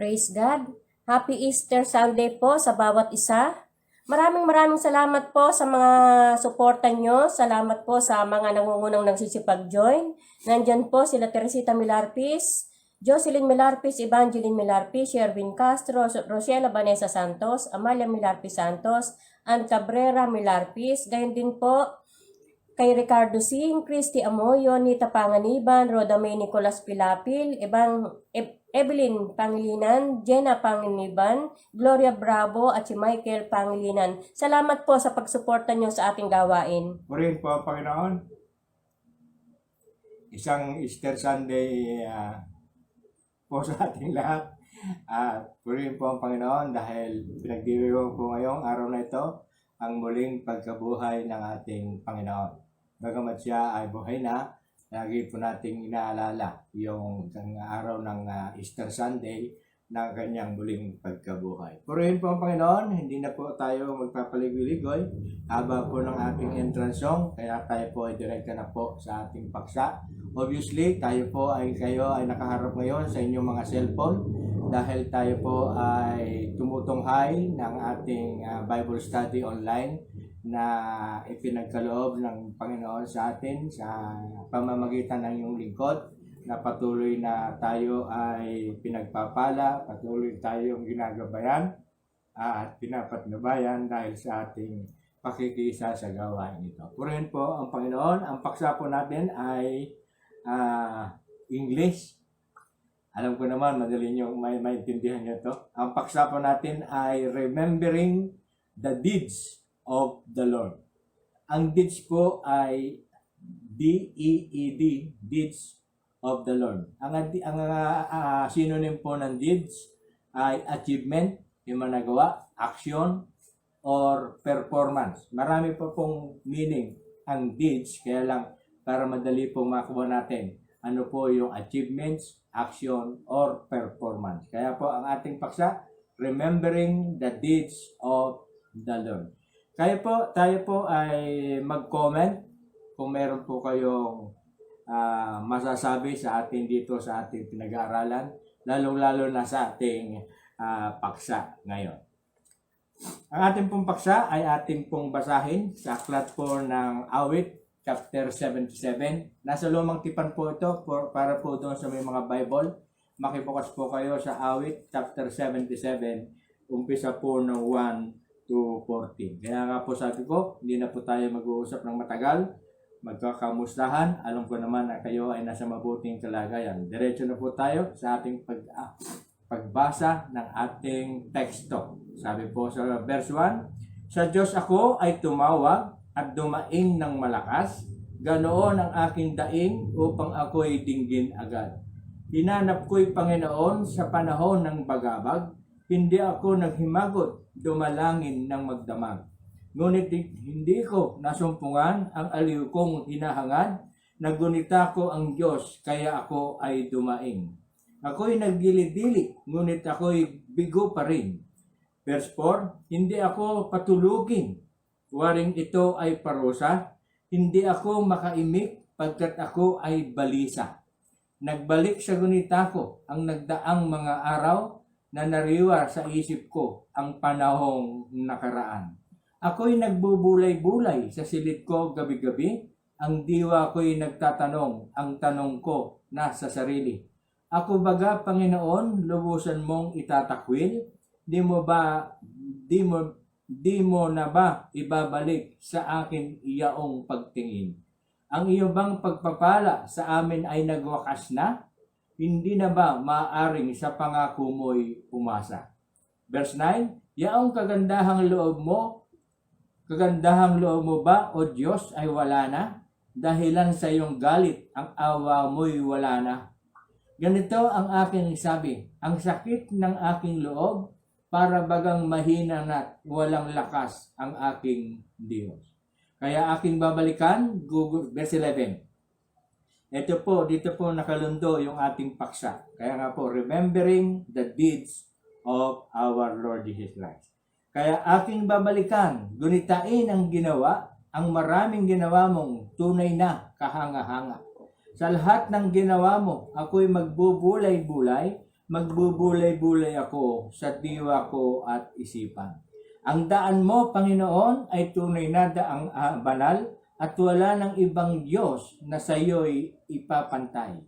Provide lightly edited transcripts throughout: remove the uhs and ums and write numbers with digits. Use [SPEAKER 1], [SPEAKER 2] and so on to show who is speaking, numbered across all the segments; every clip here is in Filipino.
[SPEAKER 1] Praise God. Happy Easter Sunday po sa bawat isa. Maraming salamat po sa mga suporta nyo. Salamat po sa mga nangungunang nagsisipag-join. Nandyan po sila Teresita Milarpis, Jocelyn Milarpis, Evangeline Milarpis, Sherwin Castro, Rosiela Vanessa Santos, Amalia Milarpis Santos, Ann Cabrera Milarpis. Gayon din po kay Ricardo Singh, Christy Amoyo, Nita Panganiban, Roda May Nicolas Pilapil, Evelyn Pangilinan, Jenna Panganiban, Gloria Bravo at si Michael Pangilinan. Salamat po sa pagsuporta nyo sa ating gawain.
[SPEAKER 2] Purihin po ang Panginoon. Isang Easter Sunday po sa ating lahat. Purihin po ang Panginoon dahil pinagdiriwang po ngayong araw na ito ang muling pagkabuhay ng ating Panginoon. Bagamat siya ay buhay na, lagi po nating inaalala yung araw ng Easter Sunday ng kanyang muling pagkabuhay. Purihin po ang Panginoon, hindi na po tayo magpapaligoy-ligoy haba po ng ating entrance song, kaya tayo po ay direkta na po sa ating paksa. Obviously, kayo ay nakaharap ngayon sa inyong mga cellphone dahil tayo po ay tumutunghay ng ating Bible study online na ipinagkaloob ng Panginoon sa atin sa pamamagitan ng iyong lingkod, na patuloy na tayo ay pinagpapala, patuloy tayong ginagabayan at pinapatnubayan dahil sa ating pakikisa sa gawain ito. Purihin po ang Panginoon. Ang paksa po natin ay English. Alam ko naman, madali nyo maintindihan nyo ito. Ang paksa po natin ay Remembering the Deeds of the Lord. Ang deeds po ay D-E-E-D, deeds of the Lord. Ang synonym po ng deeds ay achievement, yung managawa, action, or performance. Marami po pong meaning ang deeds, kaya lang para madali pong makuha natin ano po yung achievements, action, or performance. Kaya po ang ating paksa, Remembering the Deeds of the Lord. Kaya po, tayo po ay mag-comment kung meron po kayong masasabi sa atin dito sa ating pinag-aaralan, lalong-lalo na sa ating paksa ngayon. Ang ating pong paksa ay ating pong basahin sa aklat po ng Awit, chapter 77. Nasa lumang tipan po ito para po doon sa may mga Bible. Makibukas po kayo sa Awit, chapter 77, umpisa po ng 1 to 14. Kaya nga po sabi ko, hindi na po tayo mag-uusap ng matagal, magkakamustahan. Alam ko naman na kayo ay nasa mabuting kalagayan. Diretso na po tayo sa ating pagbasa ng ating teksto. Sabi po sa verse 1, Sa Diyos ako ay tumawag at dumaing ng malakas, ganoon ang aking daing upang ako'y dinggin agad. Hinanap ko'y Panginoon sa panahon ng bagabag, hindi ako naghimagot, dumalangin ng magdamag. Ngunit hindi ko nasumpungan ang aliw kong hinahangad, nagunita ko ang Diyos, kaya ako ay dumaing. Ako'y nagdili-dili, ngunit ako'y bigo pa rin. Verse 4, hindi ako patulugin, waring ito ay parusa, hindi ako makaimik, pagkat ako ay balisa. Nagbalik sa gunita ko ang nagdaang mga araw, na nariwa sa isip ko ang panahong nakaraan. Ako'y nagbubulay-bulay sa silid ko gabi-gabi, ang diwa ko'y nagtatanong, ang tanong ko nasa sarili. Ako baga, Panginoon, lubusan mong itatakwil? Di mo na ba ibabalik sa akin iyaong pagtingin? Ang iyo bang pagpapala sa amin ay nagwakas na? Hindi na ba maaaring sa pangako mo'y umasa? Verse 9, yaong kagandahang loob mo ba, O Diyos, ay wala na? Dahilan sa iyong galit, ang awa mo'y wala na. Ganito ang aking sabi, ang sakit ng aking loob, para bagang mahina na't walang lakas ang aking Diyos. Kaya aking babalikan, verse 11. Dito po nakalundo yung ating paksa. Kaya nga po, Remembering the Deeds of our Lord Jesus Christ. Kaya aking babalikan, gunitain ang ginawa, ang maraming ginawa mong tunay na kahanga-hanga. Sa lahat ng ginawa mo, ako'y magbubulay-bulay, magbubulay-bulay ako sa diwa ko at isipan. Ang daan mo, Panginoon, ay tunay na daang banal at wala ng ibang Diyos na sa iyo'y ipapantay.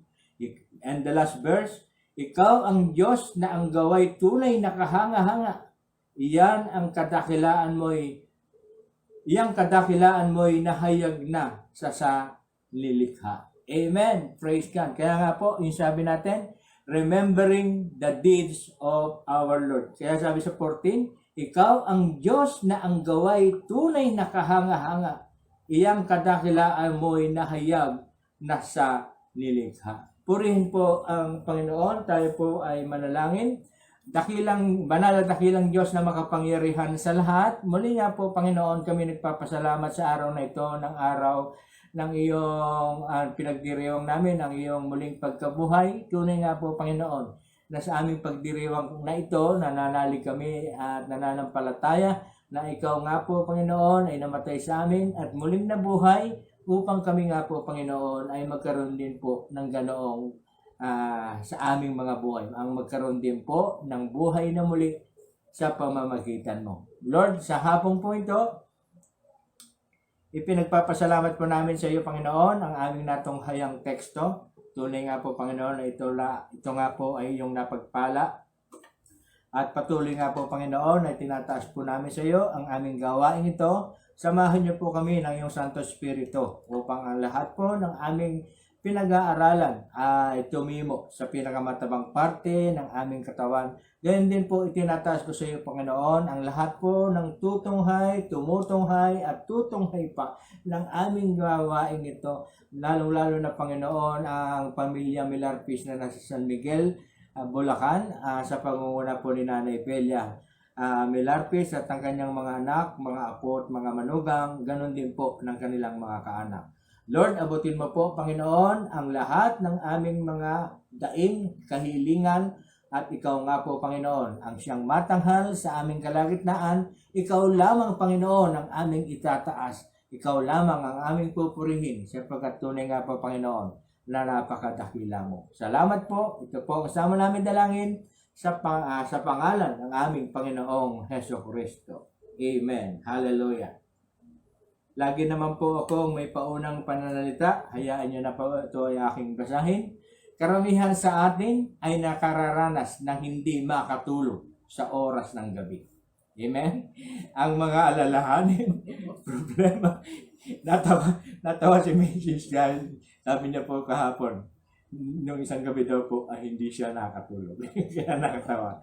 [SPEAKER 2] And the last verse, ikaw ang Diyos na ang gaway tunay na kahanga-hanga. Iyang kadakilaan mo'y nahayag na sa lilikha. Amen. Praise God. Kaya nga po, yung sabi natin, remembering the deeds of our Lord. Kaya sabi sa 14, ikaw ang Diyos na ang gaway tunay na kahanga-hanga. Iyang kadakilaan mo'y nahayag na sa lilikha. Purihin po ang Panginoon. Tayo po ay manalangin. Banal at dakilang Diyos na makapangyarihan sa lahat. Muli nga po, Panginoon, kami nagpapasalamat sa araw na ito, ng araw ng iyong pinagdiriwang namin, ang iyong muling pagkabuhay. Tunay nga po, Panginoon, na sa aming pagdiriwang na ito, nananalig kami at nananampalataya na ikaw nga po, Panginoon, ay namatay sa amin at muling nabuhay upang kami nga po, Panginoon, ay magkaroon din po ng ganoong sa aming mga buhay. Ang magkaroon din po ng buhay na muli sa pamamagitan mo. Lord, sa hapong po ito, ipinagpapasalamat po namin sa iyo, Panginoon, ang aming natunghayang teksto. Tunay nga po, Panginoon, na ito nga po ay yung napagpala. At patuloy nga po, Panginoon, ay tinataas po namin sa iyo ang aming gawain ito. Samahan niyo po kami ng iyong Santo Espiritu upang ang lahat po ng aming pinag-aaralan ay tumimo sa pinakamatabang parte ng aming katawan. Ganyan din po itinataas ko sa iyo, Panginoon, ang lahat po ng tutunghay, tumutunghay at tutunghay pa ng aming gawain ito. Lalong-lalo na, Panginoon, ang pamilya Milarpis na nasa San Miguel, Bulacan, sa pangunguna po ni Nanay Belia Milarpis at ang kanyang mga anak, mga apo at mga manugang, ganun din po ng kanilang mga kaanak. Lord, abutin mo po, Panginoon, ang lahat ng aming mga daing, kahilingan, at ikaw nga po, Panginoon, ang siyang matanghal sa aming kalagitnaan. Ikaw lamang, Panginoon, ang aming itataas. Ikaw lamang ang aming pupurihin, sapagkat tunay nga po, Panginoon, na napakadakila mo. Salamat po. Ito po ang sama namin dalangin sa pangalan ng aming Panginoong Hesukristo. Amen. Hallelujah. Lagi naman po akong may paunang pananalita. Hayaan nyo na po ito ay aking basahin. Karamihan sa atin ay nakararanas ng hindi makatulog sa oras ng gabi. Amen? Ang mga alalahanin, problema. Natawa si Mrs. dahil sabi niya po kahapon, nung isang gabi daw po ay hindi siya nakatulog. Kaya nakatawa.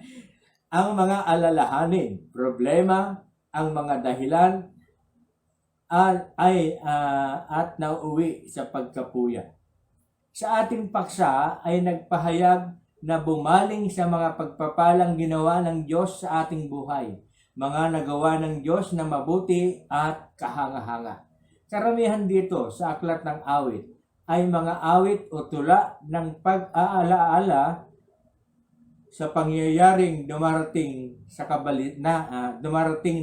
[SPEAKER 2] Ang mga alalahanin, problema, ang mga dahilan, at nauwi sa pagkapuya. Sa ating paksa ay nagpahayag na bumaling sa mga pagpapalang ginawa ng Diyos sa ating buhay, mga nagawa ng Diyos na mabuti at kahanga-hanga. Karamihan dito sa aklat ng awit ay mga awit o tula ng pag-aalaala sa pangyayaring dumarating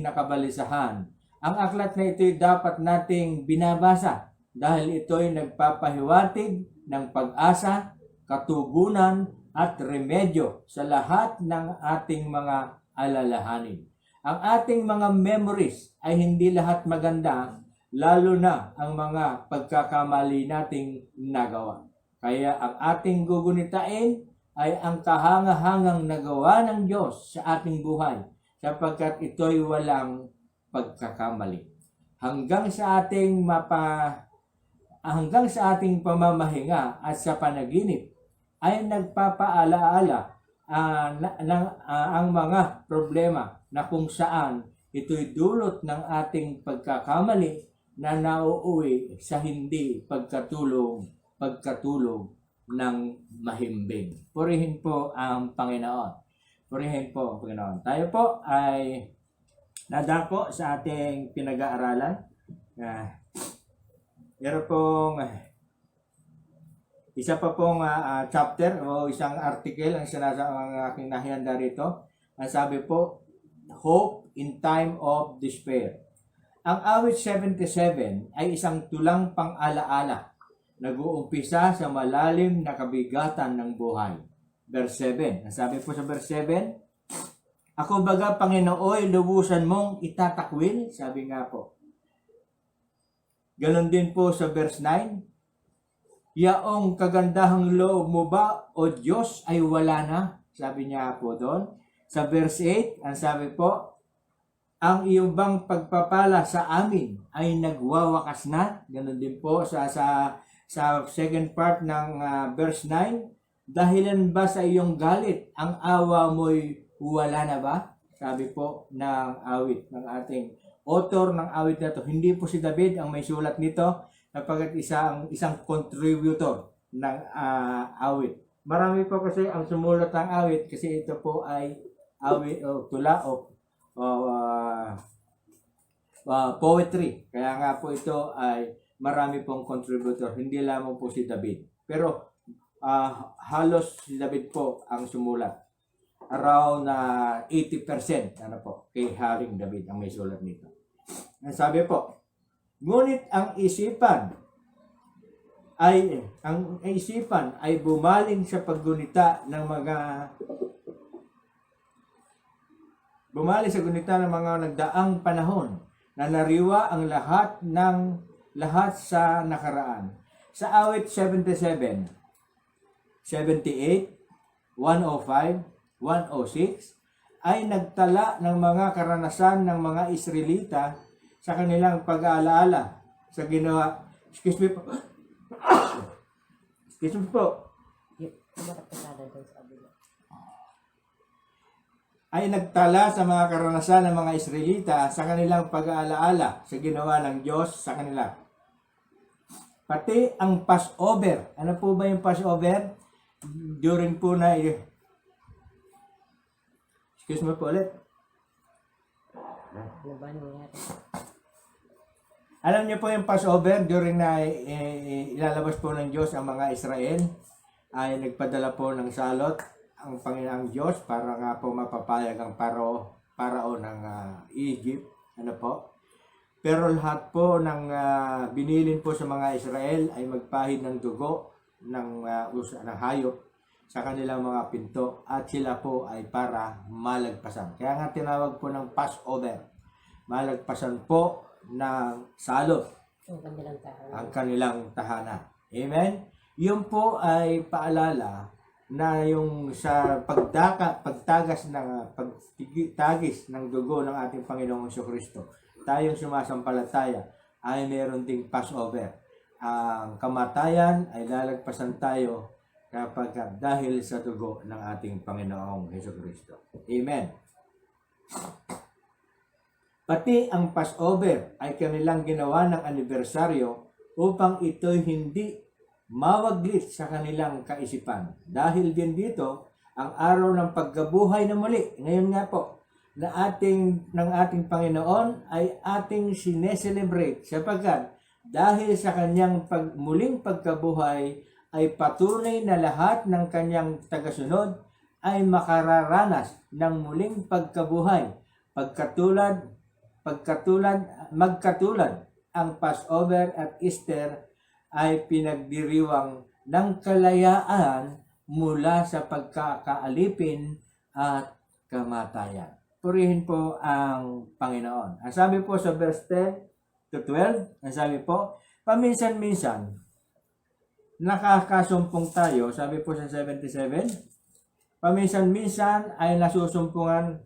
[SPEAKER 2] na kabalisahan. Ang aklat na ito'y dapat nating binabasa dahil ito'y nagpapahiwatig ng pag-asa, katugunan at remedyo sa lahat ng ating mga alalahanin. Ang ating mga memories ay hindi lahat maganda, lalo na ang mga pagkakamali nating nagawa. Kaya ang ating gugunitain ay ang kahangahangang nagawa ng Diyos sa ating buhay, sapagkat ito'y walang pagkakamali. Hanggang sa ating pamamahinga at sa panaginip ay nagpapaalaala ang mga problema na kung saan ito'y dulot ng ating pagkakamali na nauuwi sa hindi pagkatulog ng mahimbing. Purihin po ang Panginoon. Purihin po ang Panginoon. Tayo po ay nadako sa ating pinag-aaralan. Meron pong isa pa pong chapter o isang article ang sinasa ang aking nahihanda rito. Ang sabi po, Hope in Time of Despair. Ang awit 77 ay isang tulang pang-alaala. Nag-uumpisa sa malalim na kabigatan ng buhay. verse 7. Ang sabi po sa verse 7, ako baga, Panginooy, lubusan mong itatakwil? Sabi nga po. Ganon din po sa verse 9, yaong kagandahang loob mo ba, O Diyos, ay wala na? Sabi niya po doon. Sa verse 8, ang sabi po, ang iyong bang pagpapala sa amin ay nagwawakas na? Ganon din po sa second part ng verse 9, dahilan ba sa iyong galit, ang awa mo'y wala na ba? Sabi po ng awit, ng ating author ng awit na to. Hindi po si David ang may sulat nito, sapagkat isang contributor ng awit. Marami po kasi ang sumulat ng awit kasi ito po ay awit o tula o poetry. Kaya nga po ito ay marami pong contributor, hindi lamang po si David. Pero halos si David po ang sumulat. Around 80% kay Haring David ang may sulat nito. Ang sabi po, ngunit ang isipan ay bumaling sa paggunita ng mga nagdaang panahon na nariwa ang lahat sa nakaraan. Sa awit 77, 78, 105, 106 ay nagtala ng mga karanasan ng mga Israelita sa kanilang pag-aalaala sa ginawa. Excuse me po. Ay nagtala sa mga karanasan ng mga Israelita sa kanilang pag-aalaala sa ginawa ng Diyos sa kanila. Pati ang Passover. Ano po ba yung Passover? During po na excuse me po ulit. Alam niyo po yung Passover, during na ilalabas po ng Diyos ang mga Israel, ay nagpadala po ng salot ang Panginoong Diyos para nga po mapapayag ang parao ng Egypt. Ano po? Pero lahat po ng binilin po sa mga Israel ay magpahid ng dugo ng hayop sa kanilang mga pinto at sila po ay para malagpasan. Kaya nga tinawag po ng Passover. Malagpasan po ng salot ang kanilang tahanan. Amen? Yun po ay paalala na yung sa pagtagis ng dugo ng ating Panginoong Jesucristo, tayong sumasampalataya ay meron ding Passover. Ang kamatayan ay lalagpasan tayo kapag dahil sa dugo ng ating Panginoong Jesucristo. Amen. Pati ang Passover ay kanilang ginawa ng anibersaryo upang ito'y hindi mawaglit sa kanilang kaisipan. Dahil din dito, ang araw ng pagkabuhay na muli, ngayon nga po, ng ating Panginoon ay ating sineselebrate sapagkat dahil sa kanyang muling pagkabuhay ay patunay na lahat ng kanyang tagasunod ay makararanas ng muling pagkabuhay. Magkatulad ang Passover at Easter ay pinagdiriwang ng kalayaan mula sa pagkakaalipin at kamatayan. Purihin po ang Panginoon. Ang sabi po sa verse 10 to 12, ang sabi po, paminsan-minsan, nakakasumpong tayo, sabi po sa 77, paminsan-minsan ay nasusumpungan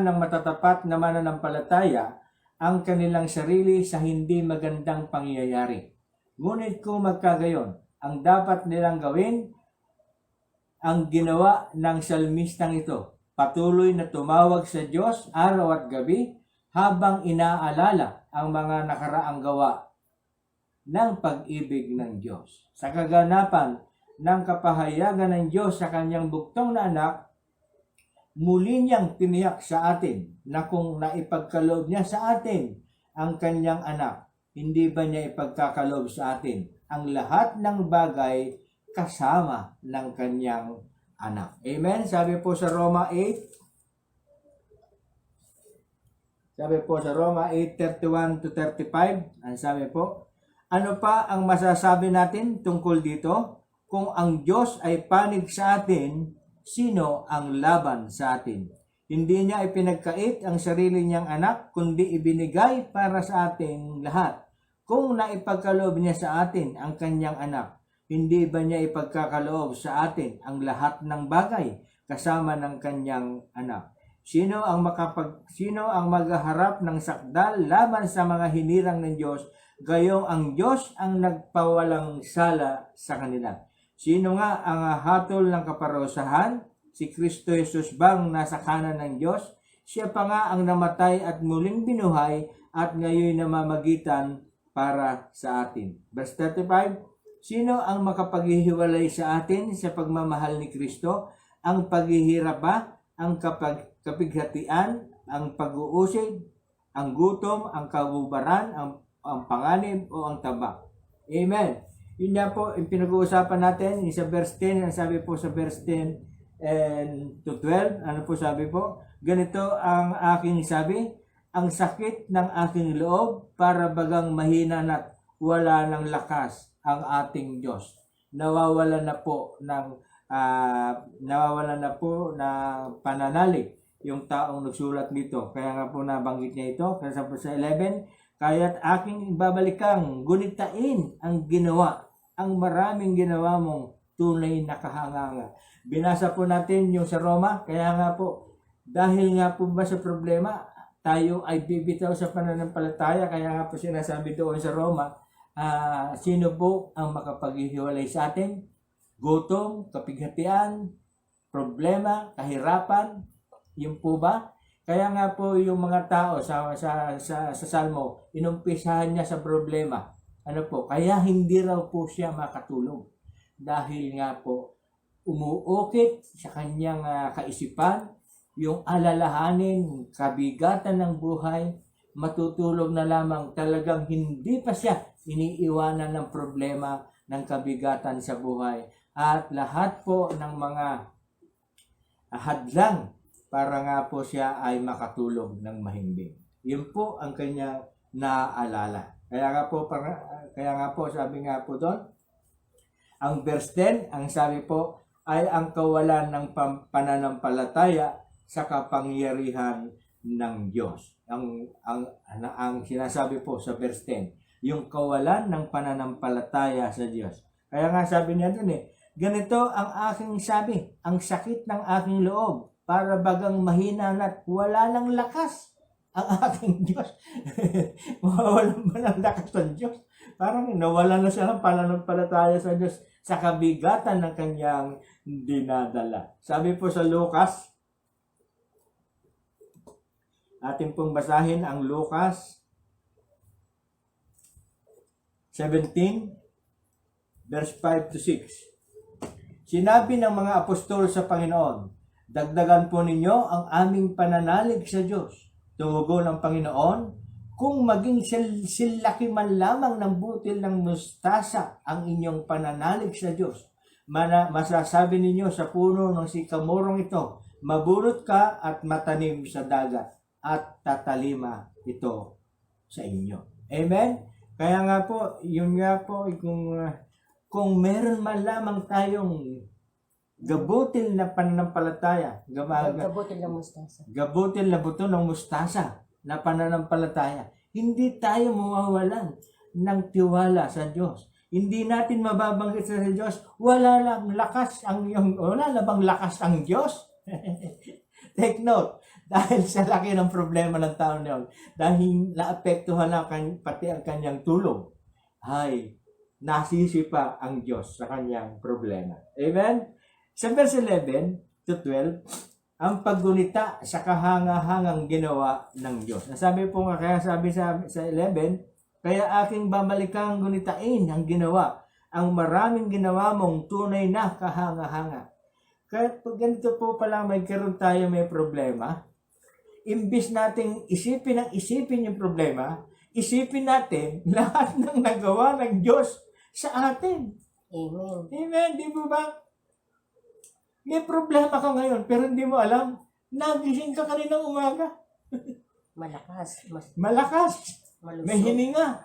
[SPEAKER 2] ng matatapat na mananampalataya ang kanilang sarili sa hindi magandang pangyayari. Ngunit kung magkagayon, ang dapat nilang gawin, ang ginawa ng salmistang ito, patuloy na tumawag sa Diyos araw at gabi habang inaalala ang mga nakaraang gawa ng pag-ibig ng Diyos. Sa kaganapan ng kapahayagan ng Diyos sa kanyang buktong na anak, muli niyang tiniyak sa atin na kung naipagkaloob niya sa atin ang kanyang anak, hindi ba niya ipagkakaloob sa atin ang lahat ng bagay kasama ng kanyang anak. Amen? Sabi po sa Roma 8, Sabi po sa Roma 8:31 to 35, ang sabi po, Ano pa ang masasabi natin tungkol dito? Kung ang Diyos ay panig sa atin, sino ang laban sa atin? Hindi niya ipinagkait ang sarili niyang anak, kundi ibinigay para sa ating lahat. Kung naipagkaloob niya sa atin ang kanyang anak, hindi ba niya ipagkakaloob sa atin ang lahat ng bagay kasama ng kanyang anak? Sino ang maghaharap ng sakdal laban sa mga hinirang ng Diyos, gayong ang Diyos ang nagpawalang sala sa kanila? Sino nga ang hatol ng kaparusahan? Si Kristo Jesus bang nasa kanan ng Diyos? Siya pa nga ang namatay at muling binuhay at ngayon namamagitan para sa atin. Verse 35, sino ang makapaghihiwalay sa atin sa pagmamahal ni Kristo? Ang paghihirap ba? Ang kapighatian? Ang pag-uusig? Ang gutom? Ang kagubaran? Ang panganib? O ang taba? Amen. Yun nga po, yung pinag-uusapan natin, yung sa verse 10, ang sabi po sa verse 10 and to 12, ano po sabi po? Ganito ang aking sabi, ang sakit ng aking loob para bagang mahina na't wala ng lakas ang ating Diyos. Nawawala na po ng pananalig yung taong nagsulat nito. Kaya nga po nabanggit niya ito, kasi sa 11, kaya't aking ibabalikang gunitain ang ginawa, ang maraming ginawa mong tunay na kahanganga. Binasa po natin yung sa Roma, kaya nga po, dahil nga po ba sa problema, tayo ay bibitaw sa pananampalataya, kaya nga po sinasabi doon sa Roma, sino po ang makapaghihiwalay sa atin? Gutom, kapighatian, problema, kahirapan, yun po ba? Kaya nga po yung mga tao sa Salmo, inumpisahan niya sa problema. Ano po? Kaya hindi raw po siya makatulog. Dahil nga po, umuukit sa kanyang kaisipan, yung alalahanin, kabigatan ng buhay, matutulog na lamang, talagang hindi pa siya iniiwanan ng problema, ng kabigatan sa buhay. At lahat po ng mga hadlang para nga po siya ay makatulog ng mahimbing. Yun po ang kanyang naaalala. Kaya nga po sabi nga po doon, ang verse 10, ang sabi po, ay ang kawalan ng pananampalataya sa kapangyarihan ng Diyos. Ang sinasabi po sa verse 10, yung kawalan ng pananampalataya sa Diyos. Kaya nga sabi niya doon ganito ang aking sabi, ang sakit ng aking loob, para bagang mahina na't wala ng lakas ang aking Diyos. Mawawalan ba ng lakas ng Diyos? Parang nawala na siya ng pananampalataya sa Diyos sa kabigatan ng kanyang dinadala. Sabi po sa Lucas, ating pong basahin ang Lucas 17, verse 5 to 6. Sinabi ng mga apostol sa Panginoon, dagdagan po ninyo ang aming pananalig sa Diyos. Tumugon ng Panginoon, kung maging silaki man lamang ng butil ng mustasa ang inyong pananalig sa Diyos, masasabi ninyo sa puno ng sikamorong ito, mabulot ka at matanim sa dagat, at tatalima ito sa inyo. Amen? Kaya nga po, yun nga po, kung meron man lamang tayong gabutil na pananampalataya,
[SPEAKER 1] Gabutil ng mustasa.
[SPEAKER 2] gabutil na buto ng mustasa na pananampalataya, hindi tayo mawawalan ng tiwala sa Diyos. Hindi natin mababanggit sa Diyos, wala lang bang lakas ang Diyos? Take note, dahil sa laki ng problema ng tao niyon, dahil naapektuhan na pati ang kanyang tulog, ay nasisi pa ang Diyos sa kanyang problema. Amen? Sa verse 11 to 12, ang paggunita sa kahangahangang ginawa ng Diyos. Nasabi po nga, kaya sabi sa 11, kaya aking babalikang gunitain ang ginawa, ang maraming ginawa mong tunay na kahanga-hanga. Kaya pag ganito po pala may problema, imbis nating isipin yung problema, isipin natin lahat ng nagawa ng Diyos sa atin.
[SPEAKER 1] Amen.
[SPEAKER 2] Amen, di ba ba? May problema ka ngayon, pero hindi mo alam, nagising ka kaninang umaga.
[SPEAKER 1] Malakas.
[SPEAKER 2] Malakas.
[SPEAKER 1] Malusog.
[SPEAKER 2] May hininga.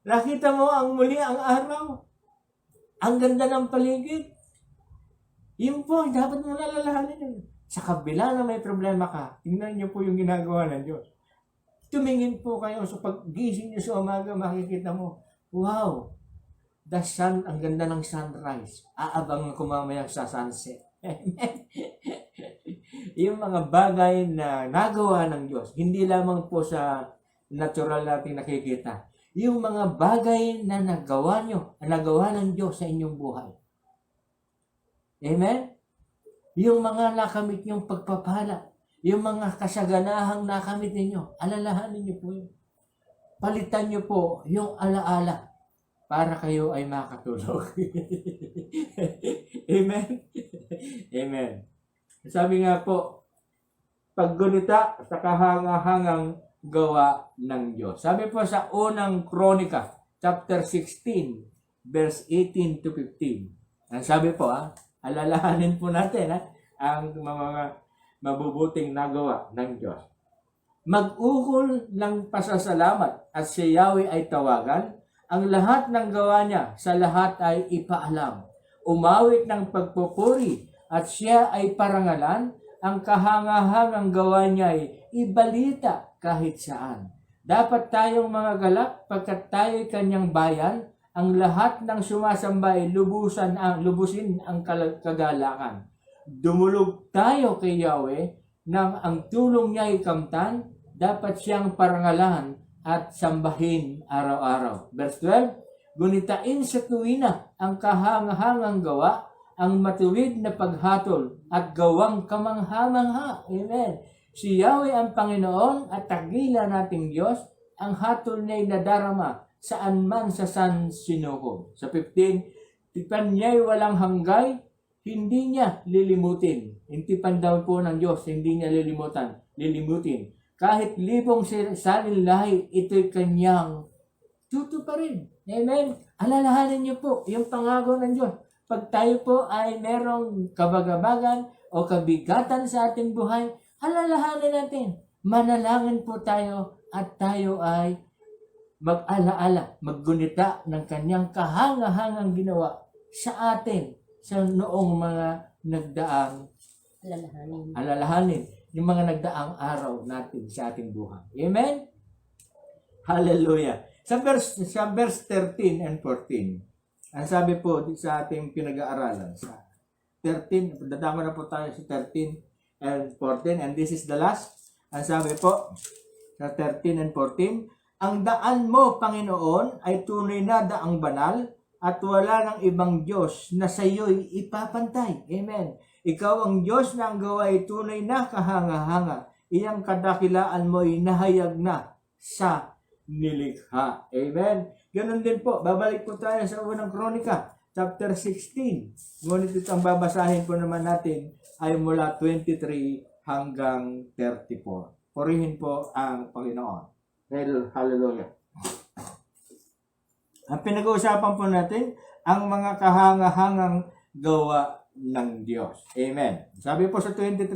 [SPEAKER 2] Nakita mo ang muli ang araw. Ang ganda ng paligid. Yun po, dapat mo nalalahanin yun. Sa kabila na may problema ka, tingnan niyo po yung ginagawa ng Diyos. Tumingin po kayo sa paggising niyo sa umaga, makikita mo, wow, the sun, ang ganda ng sunrise. Aabangan ko mamaya sa sunset. Yung mga bagay na nagawa ng Diyos, hindi lamang po sa natural nating nakikita. Yung mga bagay na nagawa ng Diyos sa inyong buhay. Amen? Yung mga nakamit niyong pagpapala, yung mga kasaganahang nakamit ninyo, alalahanin niyo po yun. Palitan niyo po yung alaala para kayo ay makatulog. Amen? Amen. Sabi nga po, paggunita sa kahangahangang gawa ng Diyos. Sabi po sa unang Kronika, chapter 16, verse 18 to 15. Ang sabi po, alalahanin po natin ang mga mabubuting nagawa ng Diyos. Mag-ukol ng pasasalamat at si Yahweh ay tawagan, ang lahat ng gawa niya sa lahat ay ipaalam. Umawit ng pagpupuri at siya ay parangalan, ang kahangahangang gawa niya ay ibalita kahit saan. Dapat tayong mga galak pagkat tayo'y kanyang bayan, ang lahat ng sumasamba ay lubusin ang kagalakan. Dumulog tayo kay Yahweh nang ang tulong niya ay kamtan, dapat siyang parangalan at sambahin araw-araw. Verse 12, gunitain sa tuwina ang kahangahangang gawa, ang matuwid na paghatol at gawang kamangha-mangha. Amen. Si Yahweh ang Panginoon at tagila nating Diyos, ang hatol niya'y nadarama saan man sa san sinukob. Sa 15, tipan niya'y walang hanggay, hindi niya lilimutin. Intipan daw po ng Diyos, hindi niya lilimutin. Kahit libong salin lahi, ito'y kanyang tutuparin. Amen. Alalahanin niyo po yung pangako ng Diyos. Pag tayo po ay merong kabagabagan o kabigatan sa ating buhay, alalahanin natin. Manalangin po tayo at tayo ay mag-alaala, maggunita ng kanyang kahangahangang ginawa sa atin sa noong mga nagdaang alalahanin, yung mga nagdaang araw natin sa ating buhay. Amen? Hallelujah. Sa verse 13 and 14, ang sabi po sa ating pinag-aaralan, sa 13, dadama na po tayo sa 13 and 14, and this is the last. Ang sabi po, sa 13 and 14, ang daan mo, Panginoon, ay tunay na daang banal, at wala ng ibang Diyos na sa iyo'y ipapantay. Amen. Ikaw ang Diyos na ang gawa ay tunay na kahanga-hanga. Iyang kadakilaan mo ay nahayag na sa nilikha. Amen. Ganun din po, babalik po tayo sa unang Kronika, chapter 16. Ngunit ito ang babasahin po naman natin ay mula 23 hanggang 34. Purihin po ang Panginoon. Hallelujah. Ang pinag-uusapan po natin, ang mga kahangahangang gawa ng Diyos. Amen. Sabi po sa 23,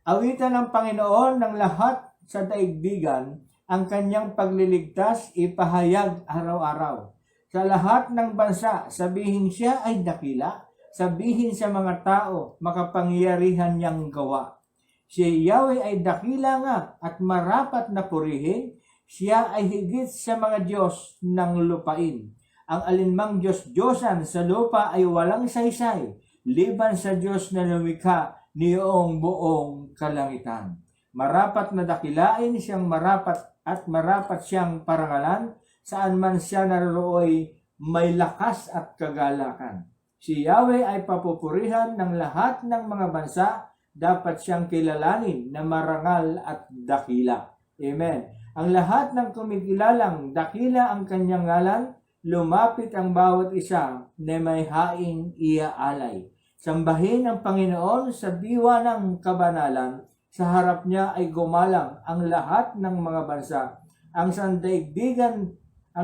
[SPEAKER 2] awitan ng Panginoon ng lahat sa daigdigan, ang kanyang pagliligtas ipahayag araw-araw. Sa lahat ng bansa, sabihin siya ay dakila, sabihin sa mga tao, makapangyarihan niyang gawa. Si Yahweh ay dakila nga at marapat na purihin, siya ay higit sa mga Diyos ng lupain. Ang alinmang Diyos-Diyosan sa lupa ay walang saysay, liban sa Diyos na lumikha niyong buong kalangitan. Marapat na dakilain siyang marapat at marapat siyang parangalan, saan man siya narooy may lakas at kagalakan. Si Yahweh ay papupurihan ng lahat ng mga bansa, dapat siyang kilalanin na marangal at dakila. Amen. Ang lahat ng kumikilalang dakila ang kanyang ngalan, lumapit ang bawat isa na may haing iaalay. Sambahin ang Panginoon sa diwa ng kabanalan, sa harap niya ay gumalang ang lahat ng mga bansa. Ang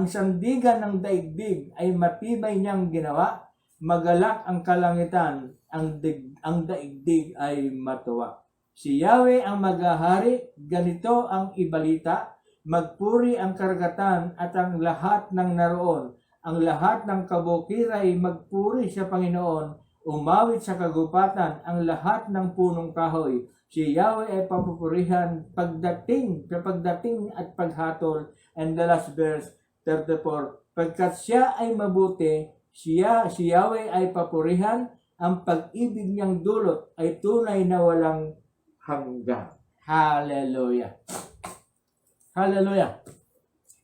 [SPEAKER 2] sandigan ng daigdig ay matibay niyang ginawa, magalak ang kalangitan, ang daigdig ay matuwa. Si Yahweh ang maghahari, ganito ang ibalita, Magpuri ang karagatan at ang lahat ng naroon. Ang lahat ng kabukiray magpuri sa Panginoon. Umawit sa kagubatan ang lahat ng punong kahoy. Si Yahweh ay papupurihan pagdating at paghatol. And the last verse, 34. Pagkat siya ay mabuti, si Yahweh ay papurihan, ang pag-ibig niyang dulot ay tunay na walang hanggan. Hallelujah. Hallelujah.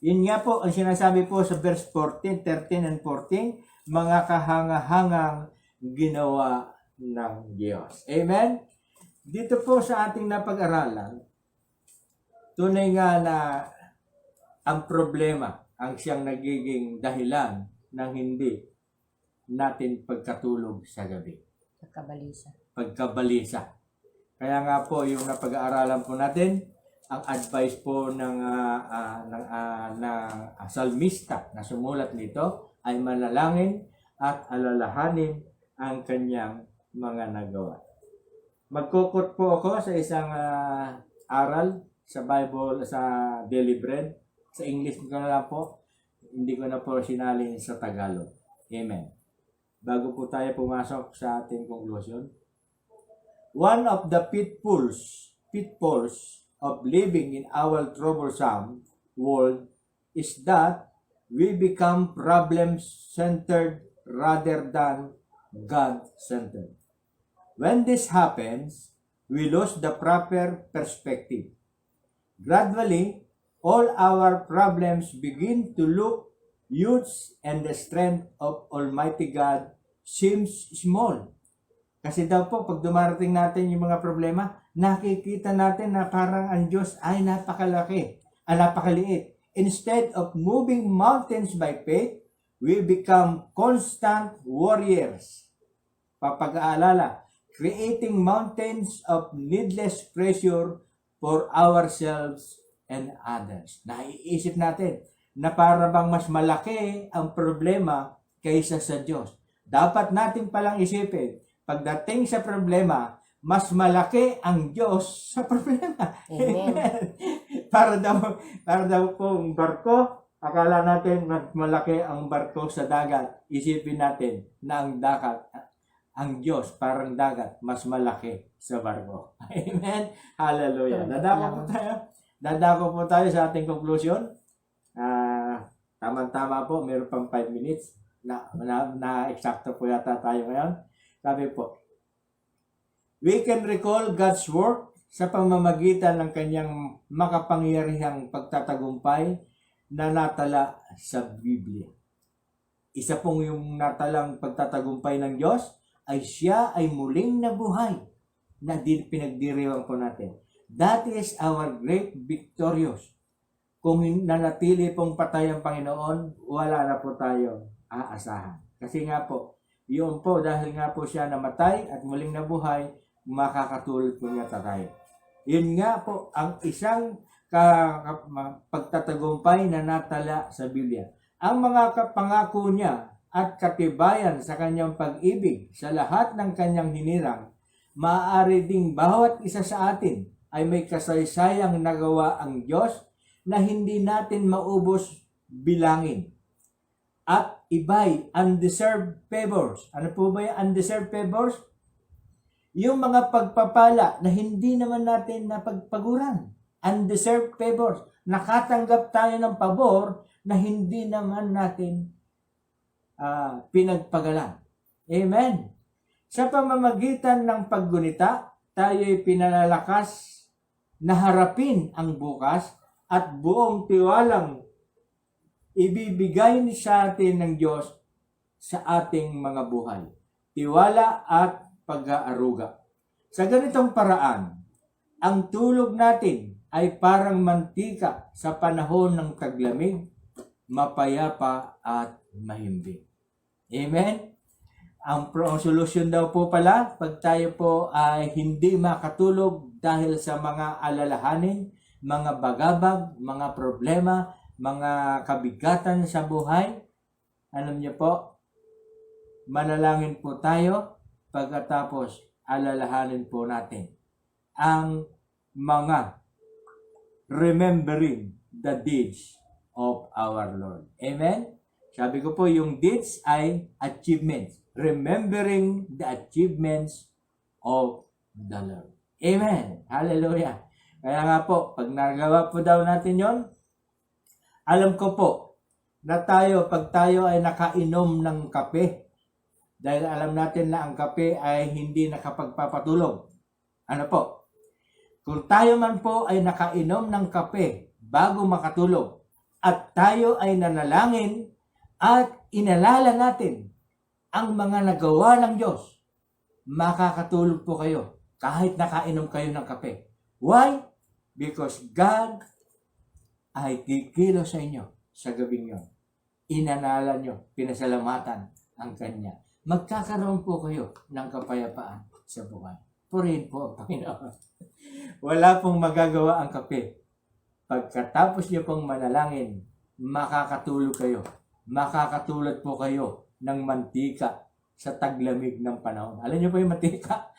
[SPEAKER 2] Yun nga po ang sinasabi po sa verse 14, 13 and 14, mga kahangahangang ginawa ng Diyos. Amen? Dito po sa ating napag-aralan, tunay nga na ang problema ang siyang nagiging dahilan ng hindi natin pagkatulog sa gabi. Pagkabalisa. Kaya nga po yung napag-aaralan po natin, ang advice po ng salmista na sumulat nito ay manalangin at alalahanin ang kanyang mga nagawa. Magkukot po ako sa isang aral sa Bible, sa Daily Bread. Sa English ko na lang po. Hindi ko na po sinalin sa Tagalog. Amen. Bago po tayo pumasok sa ating conclusion. One of the pitfalls of living in our troublesome world is that we become problem-centered rather than God-centered. When this happens, we lose the proper perspective. Gradually, all our problems begin to look huge and the strength of Almighty God seems small. Kasi daw po, pag dumarating natin yung mga problema, nakikita natin na parang ang Diyos ay napakaliit. Instead of moving mountains by faith, we become constant warriors. Papag-aalala, creating mountains of needless pressure for ourselves and others. Naiisip natin na para bang mas malaki ang problema kaysa sa Diyos. Dapat natin palang isipin, pagdating sa problema, mas malaki ang Diyos sa problema.
[SPEAKER 1] Amen.
[SPEAKER 2] para daw pong barko, akala natin mas malaki ang barko sa dagat. Isipin natin na ang Diyos parang dagat, mas malaki sa barko. Amen. Hallelujah. Dadako po tayo sa ating conclusion. Tama-tama po, meron pang 5 minutes. Na eksakto po yata tayo ngayon. Sabi po, we can recall God's work sa pamamagitan ng kanyang makapangyarihang pagtatagumpay na natala sa Biblia. Isa pong yung natalang pagtatagumpay ng Diyos ay siya ay muling nabuhay na pinagdiriwang po natin. That is our great victorious. Kung nanatili pong patay ang Panginoon, wala na po tayo aasahan. Kasi nga po, yun po, dahil nga po siya namatay at muling nabuhay, makakatulad po niya tayo. Yun nga po, ang isang pagtatagumpay na natala sa Biblia. Ang mga pangako niya at katibayan sa kanyang pag-ibig sa lahat ng kanyang hinirang, maaari ding bawat isa sa atin ay may kasaysayang nagawa ang Diyos na hindi natin maubos bilangin. At iba'y undeserved favors. Ano po ba yung undeserved favors? Yung mga pagpapala na hindi naman natin napagpaguran. Undeserved favors. Nakatanggap tayo ng pabor na hindi naman natin pinagpagalan. Amen. Sa pamamagitan ng paggunita, tayo'y pinalalakas na harapin ang bukas at buong tiwalang ibibigay sa atin ng Diyos sa ating mga buhay. Tiwala at pag-aaruga. Sa ganitong paraan, ang tulog natin ay parang mantika sa panahon ng taglamig, mapayapa at mahimbing. Amen? Ang solusyon daw po pala, pag tayo po ay hindi makatulog dahil sa mga alalahanin, mga bagabag, mga problema, mga kabigatan sa buhay, alam niyo po, manalangin po tayo pagkatapos alalahanin po natin ang mga remembering the deeds of our Lord. Amen? Sabi ko po, yung deeds ay achievements. Remembering the achievements of the Lord. Amen. Hallelujah. Kaya nga po, pag nagawa po daw natin yon, alam ko po na pag tayo ay nakainom ng kape, dahil alam natin na ang kape ay hindi nakapagpapatulog. Ano po? Kung tayo man po ay nakainom ng kape bago makatulog, at tayo ay nanalangin at inalala natin ang mga nagawa ng Diyos, makakatulog po kayo kahit nakainom kayo ng kape. Why? Because God ay kikilo sa inyo sa gabing yon. Inalala nyo, pinasalamatan ang Kanya. Magkakaroon po kayo ng kapayapaan sa buhay. Purihin po ang Panginoon. Wala pong magagawa ang kape. Pagkatapos niyo pong manalangin, makakatulog kayo. Makakatulad po kayo ng mantika sa taglamig ng panahon. Alam niyo po yung mantika?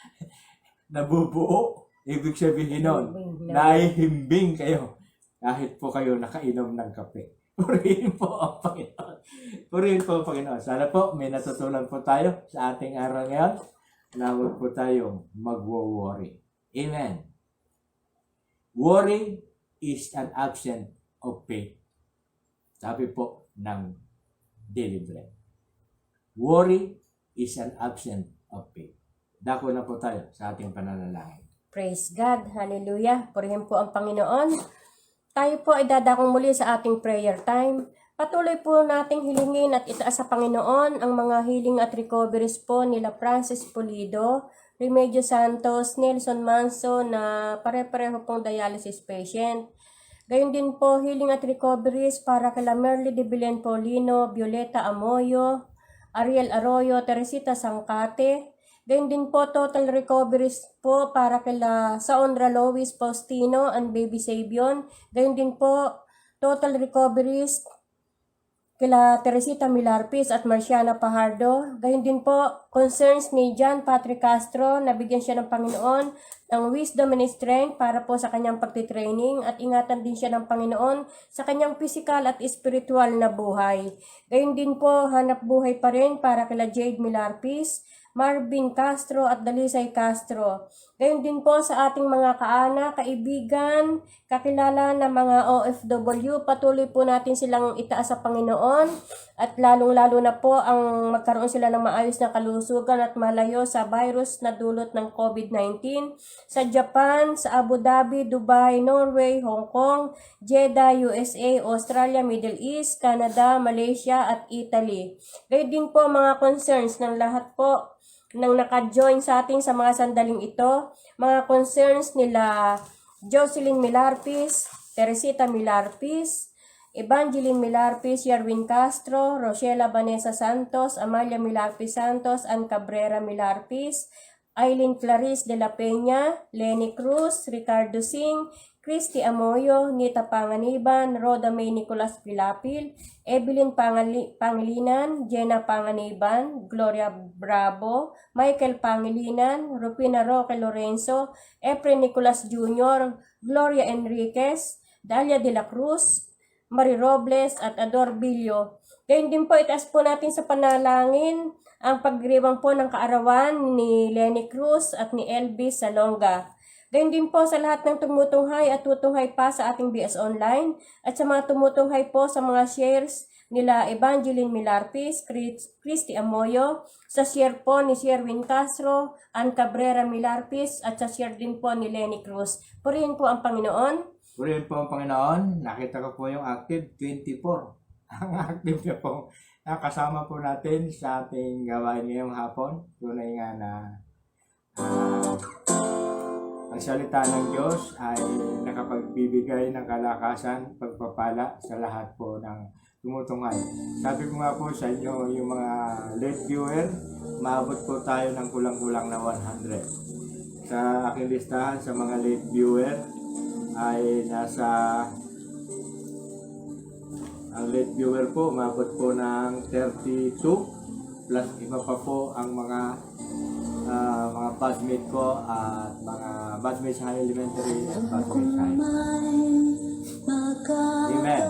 [SPEAKER 2] Nabubuo. Ibig sabihin nun, nahihimbing kayo kahit po kayo nakainom ng kape. Purihin po ang Panginoon. Purihin po ang Panginoon. Sana po may natutunan po tayo sa ating araw ngayon na huwag po tayong magwo-worry. Amen. Worry is an absence of faith. Sabi po ng Daily Bread. Worry is an absence of faith. Dako na po tayo sa ating pananalangin.
[SPEAKER 1] Praise God. Hallelujah. Purihin po ang Panginoon. Tayo po ay dadakong muli sa ating prayer time. Patuloy po nating hilingin at itaas sa Panginoon ang mga healing at recoveries po nila Francis Pulido, Remedios Santos, Nelson Manso na pare-pareho pong dialysis patient. Gayon din po healing at recoveries para kila Merly de Belen Paulino, Violeta Amoyo, Ariel Arroyo, Teresita Sangkate. Gayon din po total recoveries po para kila Saondra Lois Faustino and Baby Sabion. Gayon din po total recoveries kila Teresita Milarpis at Marciana Pajardo. Gayon din po concerns ni John Patrick Castro, nabigyan siya ng Panginoon ng wisdom and strength para po sa kanyang pagtitraining at ingatan din siya ng Panginoon sa kanyang physical at spiritual na buhay. Gayon din po hanap buhay pa rin para kila Jade Milarpis, Marvin Castro at Dalisay Castro. Gayon din po sa ating mga kaanak, kaibigan, kakilala na mga OFW, patuloy po natin silang itaas sa Panginoon at lalong-lalo na po ang magkaroon sila ng maayos na kalusugan at malayo sa virus na dulot ng COVID-19 sa Japan, sa Abu Dhabi, Dubai, Norway, Hong Kong, Jeddah, USA, Australia, Middle East, Canada, Malaysia at Italy. Gayon din po mga concerns ng lahat po nang naka-join sa ating sa mga sandaling ito, mga concerns nila Jocelyn Milarpis, Teresita Milarpis, Evangeline Milarpis, Yarwin Castro, Rochela Vanessa Santos, Amalia Milarpis Santos, Ann Cabrera Milarpis, Aileen Clarice de la Peña, Lenny Cruz, Ricardo Singh, Christy Amoyo, Nita Panganiban, Roda May Nicolas Pilapil, Evelyn Pangilinan, Jenna Panganiban, Gloria Bravo, Michael Pangilinan, Rupina Roque Lorenzo, Efren Nicolas Jr., Gloria Enriquez, Dalia de la Cruz, Marie Robles at Ador Billo. Gayon din po itaas po natin sa panalangin ang pagdiriwang po ng kaarawan ni Lenny Cruz at ni Elvis Salonga. Gayon din po sa lahat ng tumutunghay at tutunghay pa sa ating BS Online at sa mga tumutunghay po sa mga shares nila Evangeline Milarpis, Christy Amoyo, sa share po ni Sherwin Castro, Ann Cabrera Milarpis at sa share din po ni Lenny Cruz. Purihin po ang Panginoon.
[SPEAKER 2] Purihin po ang Panginoon. Nakita ko po yung active 24. Ang active niya po. Kasama po natin sa ating gawain ngayong hapon. Tunay nga na ang salita ng Diyos ay nakapagbibigay ng kalakasan, pagpapala sa lahat po ng tumutunghay. Sabi ko nga po sa inyo, yung mga late viewer, maabot po tayo ng kulang-kulang na 100. Sa aking listahan sa mga late viewer ay nasa ang late viewer po, maabot po ng 32 plus iba pa po ang mga mga batchmate ko at mga batchmate sa high elementary at batchmate sa high school. Amen.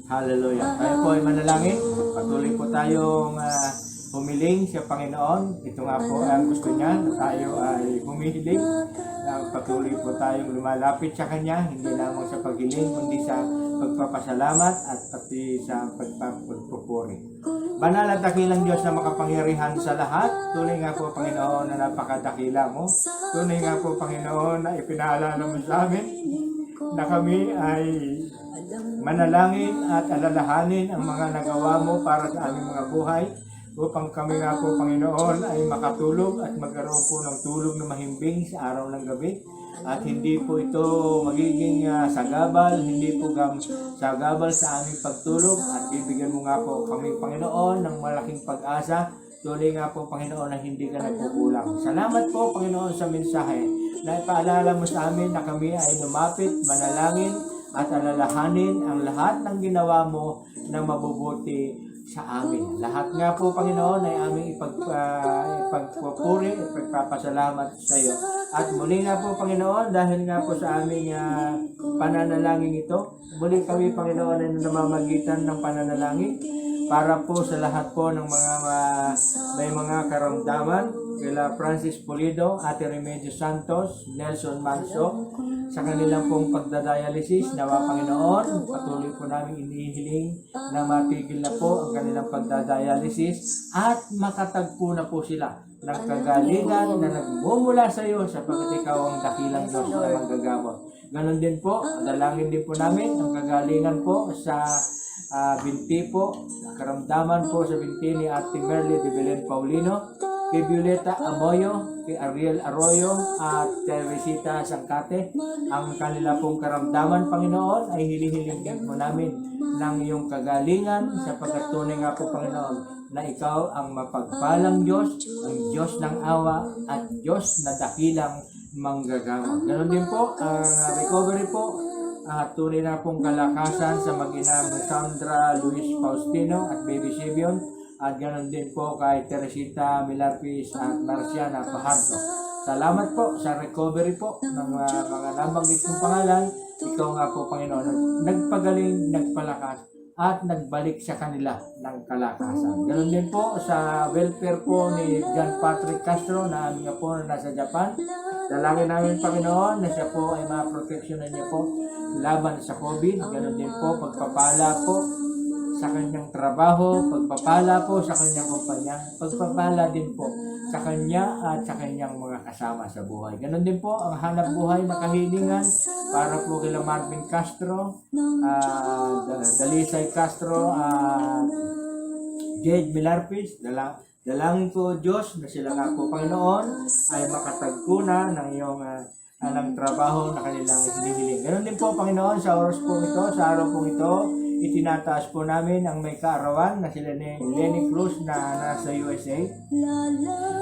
[SPEAKER 2] Hallelujah. Tayo po ay manalangin. Patuloy po tayong humiling sa Panginoon. Ito nga po ang gusto niya na tayo ay humiling. Patuloy po tayong lumalapit sa Kanya, hindi lamang sa paghiling, kundi sa pagpapasalamat at pati sa pagpupuri. Banal at dakilang Diyos na makapangyarihan sa lahat, tunay nga po Panginoon na napakadakila mo. Tunay nga po Panginoon na ipinaalala mo sa amin na kami ay manalangin at alalahanin ang mga nagawa mo para sa aming mga buhay upang kami nga po Panginoon ay makatulog at magkaroon po ng tulog na mahimbing sa araw ng gabi at hindi po ito magiging sagabal, hindi po sagabal sa aming pagtulog at bibigyan mo nga po kami Panginoon ng malaking pag-asa. Tuloy nga po Panginoon na hindi ka nagkukulang. Salamat po Panginoon sa mensahe na ipaalala mo sa amin na kami ay lumapit, manalangin at alalahanin ang lahat ng ginawa mo na mabubuti sa amin. Lahat nga po Panginoon ay aming ipagpupuri at ipagpapasalamat sa iyo. At muli nga po Panginoon dahil nga po sa aming pananalangin ito, muli kami Panginoon ay namamagitan ng pananalangin para po sa lahat po ng mga may mga karamdaman kila Francis Pulido, Ate Remedios Santos, Nelson Manso, sa kanilang pong pagdadialysis, nawa Panginoon, patuloy po namin inihiling na matigil na po ang kanilang pagdadialysis at makatagpo na po sila ng kagalingan na nagmumula sa iyo sapagkat ikaw ang dakilang Diyos na manggagamot. Ganon din po, dalangin din po namin ang kagalingan po sa binti po, karamdaman po sa binti ni Ate Merly de Belen Paulino, kay Violeta Amoyo, kay Ariel Arroyo at Teresita Sangkate. Ang kanila pong karamdaman, Panginoon, ay hilihiling din po namin ng iyong kagalingan sapagkat tunay nga po, Panginoon, na ikaw ang mapagpalang Diyos, ang Diyos ng awa at Diyos na dakilang manggagamot. Ganon din po, ang recovery po, tunay na pong kalakasan sa mag-inang Sandra Luis Faustino at Baby Sibion. At ganoon din po kay Teresita Milarpis at Marciana Fajardo. Salamat po sa recovery po ng mga nabanggit kong pangalan. Ikaw nga po Panginoon, nagpagaling, nagpalakas at nagbalik sa kanila ng kalakasan. Ganoon din po sa welfare po ni John Patrick Castro na aming po na nasa Japan. Dalangin namin Panginoon na siya po ay maproteksyonan niya po laban sa COVID. Ganoon din po pagpapala po sa kanyang trabaho, pagpapala po sa kanyang kumpanya, pagpapala din po sa kanya at sa kanyang mga kasama sa buhay. Ganon din po ang hanap buhay na kahilingan para po kila Marvin Castro, Dalisay Castro, Jade Milarpis. Dalangin ko Diyos na sila nga po Panginoon ay makatagpo na ng iyong ng trabaho na kanilang hinihiling. Ganon din po Panginoon sa oras po ito, sa araw po ito, itinataas po namin ang may kaarawan na sila ni Lenny Cruz na nasa USA.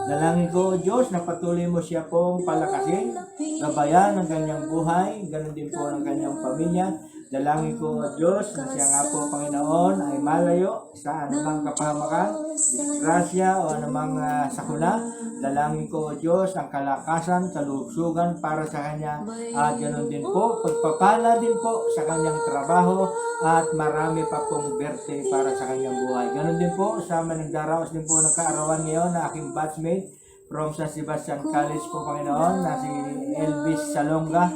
[SPEAKER 2] Dalangin ko, Diyos, na patuloy mo siya pong palakasin, gabayan ng kanyang buhay, ganun din po ng kanyang pamilya. Dalangin ko, Diyos, na siya nga po, Panginoon, ay malayo sa anumang kapahamakan, disgrasya o anumang sakuna. Dalangin ko, Diyos, ang kalakasan, kalusugan para sa kanya. At ganoon din po, pagpapala din po sa kanyang trabaho at marami pa pong berte para sa kanyang buhay. Ganoon din po, sa nagdaraos din po ng kaarawan ngayon na aking batchmate from San Sebastian College po, Panginoon, na si Elvis Salonga.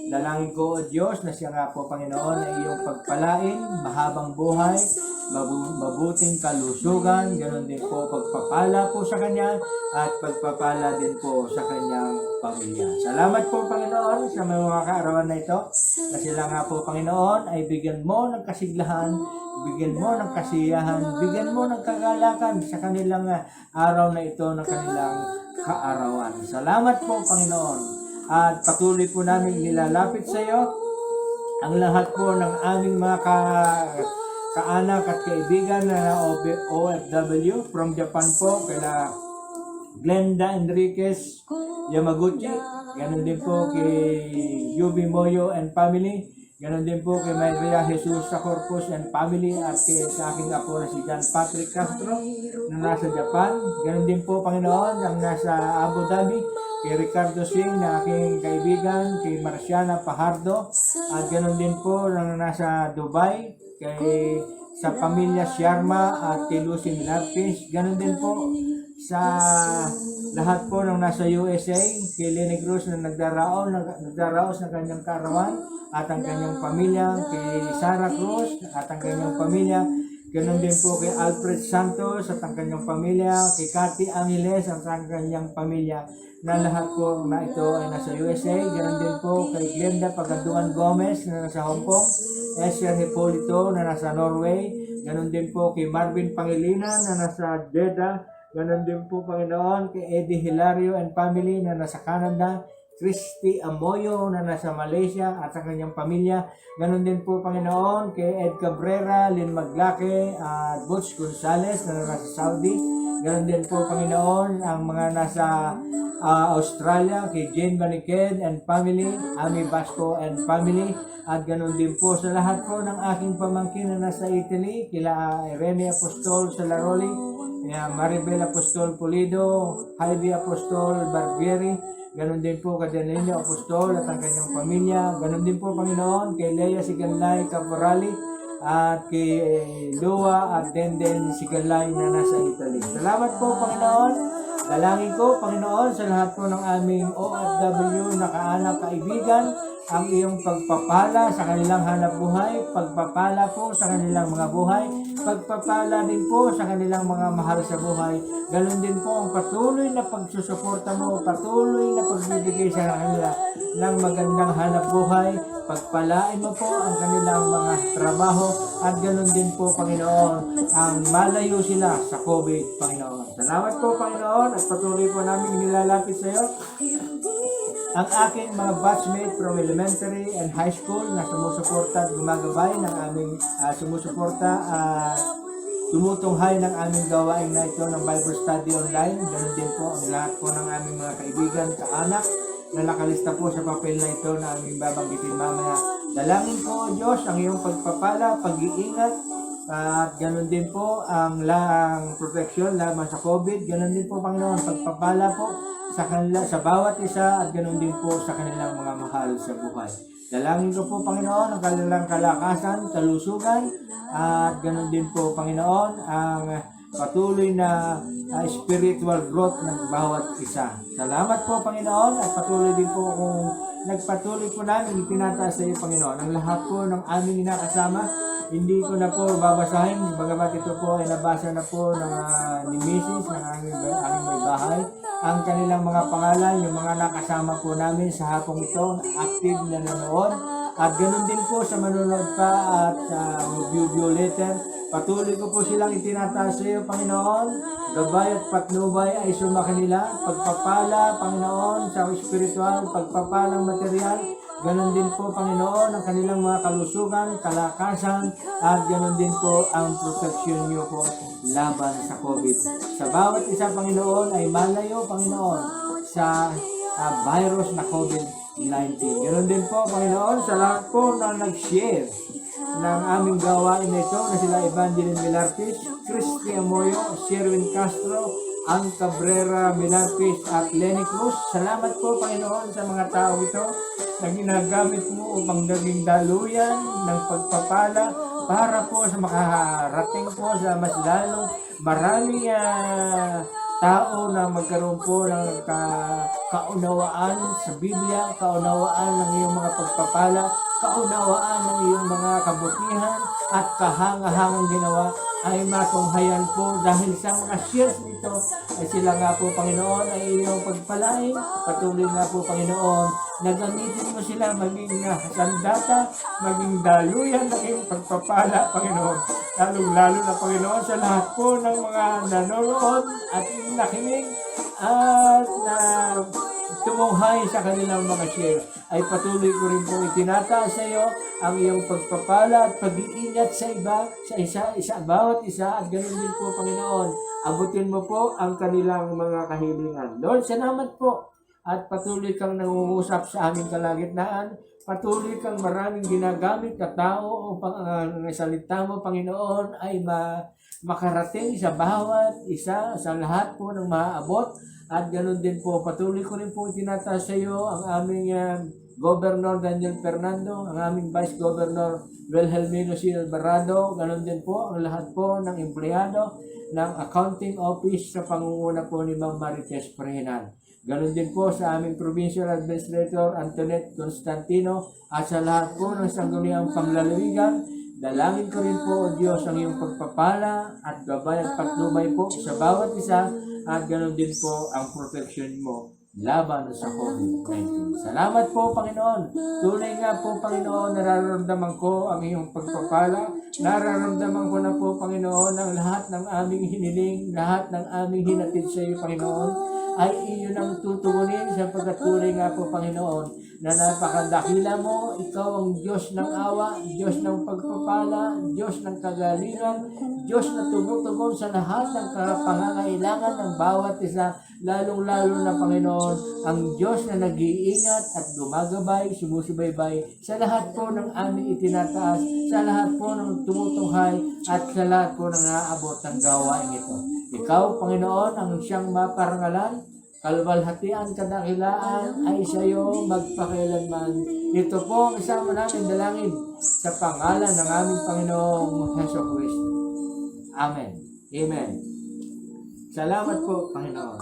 [SPEAKER 2] Dalangin ko, O Diyos, na siya nga po, Panginoon, ay iyong pagpalain, mahabang buhay, mabuting kalusugan, ganoon din po pagpapala po sa kanya at pagpapala din po sa kanyang pamilya. Salamat po, Panginoon, sa mga kaarawan na ito, na sila nga po, Panginoon, ay bigyan mo ng kasiglahan, bigyan mo ng kasiyahan, bigyan mo ng kagalakan sa kanilang araw na ito ng kanilang kaarawan. Salamat po, Panginoon. At patuloy po namin nilalapit sa iyo ang lahat po ng aming mga kaanak at kaibigan na OFW from Japan po, kaya Glenda Enriquez Yamaguchi, ganun din po kay Yubi Moyo and family, Ganon din po kay Maria Jesus sa Corpus and family at sa aking apo na si John Patrick Castro na nasa Japan. Ganon din po, Panginoon, ang nasa Abu Dhabi, kay Ricardo Singh na aking kaibigan, kay Marciana Pajardo, at ganon din po ang nasa Dubai, kay sa pamilya Sharma at kay Lucy Milarquez. Ganon din po sa lahat po ng nasa USA, kay Lenny Cruz na nagdaraos ng kanyang kaarawan at ang kanyang pamilya, kay Sarah Cruz at ang kanyang pamilya. Ganon din po kay Alfred Santos at ang kanyang pamilya, kay Cathy Angeles at ang kanyang pamilya, na lahat po na ito ay nasa USA. Ganon din po kay Glenda Pagaduan Gomez na nasa Hong Kong, Esther Hipolito na nasa Norway. Ganon din po kay Marvin Pangilinan na nasa Jeddah. Ganon din po, Panginoon, kay Eddie Hilario and family na nasa Canada, Christy Amoyo na nasa Malaysia at sa kanyang pamilya. Ganon din po, Panginoon, kay Ed Cabrera, Lynn Maglake, at Butch Gonzales na nasa Saudi. Ganon din po, Panginoon, ang mga nasa Australia, kay Jane Baniked and family, Ami Basco and family. At ganon din po sa lahat po ng aking pamangkin na nasa Italy, kila Irene Apostol Salaroli, Maribel Apostol Pulido, Heidi Apostol Barbieri. Ganon din po kay Danilo Apostol at ang kanyang pamilya. Ganon din po, Panginoon, kay Leia Sigalay Caporali at kay Lua at Denden Sigalay na nasa Italy. Salamat po, Panginoon. Dalangin ko, Panginoon, sa lahat po ng aming OFW na kaanak, kaibigan, ang iyong pagpapala sa kanilang hanap buhay, pagpapala po sa kanilang mga buhay, pagpapala din po sa kanilang mga mahal sa buhay. Ganon din po ang patuloy na pagsusuporta mo, patuloy na pagbibigay sa kanila ng magandang hanap buhay. Pagpalain mo po ang kanilang mga trabaho at ganon din po, Panginoon, ang malayo sila sa COVID, Panginoon. Salamat po, Panginoon, at patuloy po namin nilalapit sa iyo ang aking mga batchmate from elementary and high school na sumusuporta at gumagabay ng aming sumusuporta at tumutunghay ng aming gawain na ito ng Bible Study Online. Ganun din po ang lahat po ng aming mga kaibigan, kaanak na nakalista po sa papel na ito na aming babanggitin mamaya. Dalangin po, O Diyos, ang iyong pagpapala, pag-iingat, at ganun din po ang protection laban sa COVID. Ganun din po, Panginoon, pagpapala po sa kanila, sa bawat isa, at ganun din po sa kanilang mga mahal sa buhay. Dalangin ko po, Panginoon, ang kanilang kalakasan, kalusugan, at ganun din po, Panginoon, ang patuloy na spiritual growth ng bawat isa. Salamat po, Panginoon, at patuloy din po kung nagpatuloy po namin itinataas sa iyo, Panginoon, ang lahat po ng aming inakasama. Hindi ko na po babasahin, bagamat ito po ay nabasa na po ng ni Mrs. ng aming may bahay. Ang kanilang mga pangalan, yung mga nakasama po namin sa hapong ito, active na nanood. At ganun din po sa manonood pa at video later. Patuloy ko po silang itinataas sa iyo, Panginoon. Gabay at patnubay ay sumakanila. Pagpapala, Panginoon, sa spiritual, pagpapalang material. Ganon din po, Panginoon, ang kanilang mga kalusugan, kalakasan, at ganon din po ang proteksyon niyo po laban sa COVID. Sa bawat isa, Panginoon, ay malayo, Panginoon, sa virus na COVID-19. Ganon din po, Panginoon, sa lahat po na nag-share ng aming gawain na ito, na sila Evangeline Milarquez, Christy Amoyo, Sherwin Castro, Ann Cabrera Milarquez at Lenny Cruz. Salamat po, Panginoon, sa mga tao ito na ginagamit mo upang gawing daluyan ng pagpapala para po sa makarating po sa mas lalong maraming tao na magkaroon po ng kaunawaan sa Biblia, kaunawaan ng iyong mga pagpapala, kaunawaan ng iyong mga kabutihan at kahangahangang ginawa ay matunghayan po dahil sa mga shares nito ay sila nga po, Panginoon, ay iyong pagpalain. Patuloy nga po, Panginoon, na gamitin mo sila maging sandata, maging daluyan ng iyong pagpapala, Panginoon. Lalong-lalo na, Panginoon, sa lahat po ng mga nanonood at nakinig at tumunghay sa kanilang mga share, ay patuloy ko rin po itinataas sa iyo ang iyong pagpapala at pag-iingat sa iba, sa bawat isa, at ganoon din po, Panginoon. Abutin mo po ang kanilang mga kahilingan. Lord, salamat po, at patuloy kang nangungusap sa aming kalagitnaan. patuloy kang maraming ginagamit na tao upang ang salita mo, Panginoon, ay makarating sa bawat isa, sa lahat po ng maaabot. At ganoon din po, patuloy ko rin po itinataas sa iyo ang aming Governor Daniel Fernando, ang aming Vice Governor Wilhelmino C. Alvarado, ganoon din po ang lahat po ng empleyado ng Accounting Office sa pangunguna po ni Ma'am Marites Prehinan. Ganon din po sa aming Provincial Administrator Antoinette Constantino at sa lahat po ng sangguniang panglalawigan. Dalangin ko rin po, O Diyos, ang iyong pagpapala at gabay at patnubay po sa bawat isa at ganon din po ang protection mo laban sa COVID-19. Salamat po, Panginoon. Tunay nga po, Panginoon, nararamdaman ko ang iyong pagpapala. Nararamdaman ko na po, Panginoon, ang lahat ng aming hiniling, lahat ng aming hinatid sa iyo, Panginoon, ay iyon ang tutugunin sa pagkatuloy nga po, Panginoon, na napakadakila mo. Ikaw ang Diyos ng awa, Diyos ng pagpapala, Diyos ng kagalingan, Diyos na tumutugon sa lahat ng pangangailangan ng bawat isa, lalong-lalo na, Panginoon, ang Diyos na nag-iingat at gumagabay, sumusubaybay sa lahat po ng aming itinataas, sa lahat po ng tumutunghay, at sa lahat po ng naaabot ng gawain ito. Ikaw, Panginoon, ang siyang maparangalan, kalwalhatian, kadakilaan ay sa iyo magpakailanman. Ito po ang isama namin dalangin sa pangalan ng aming Panginoong Jesucristo. Amen. Amen. Salamat po, Panginoon.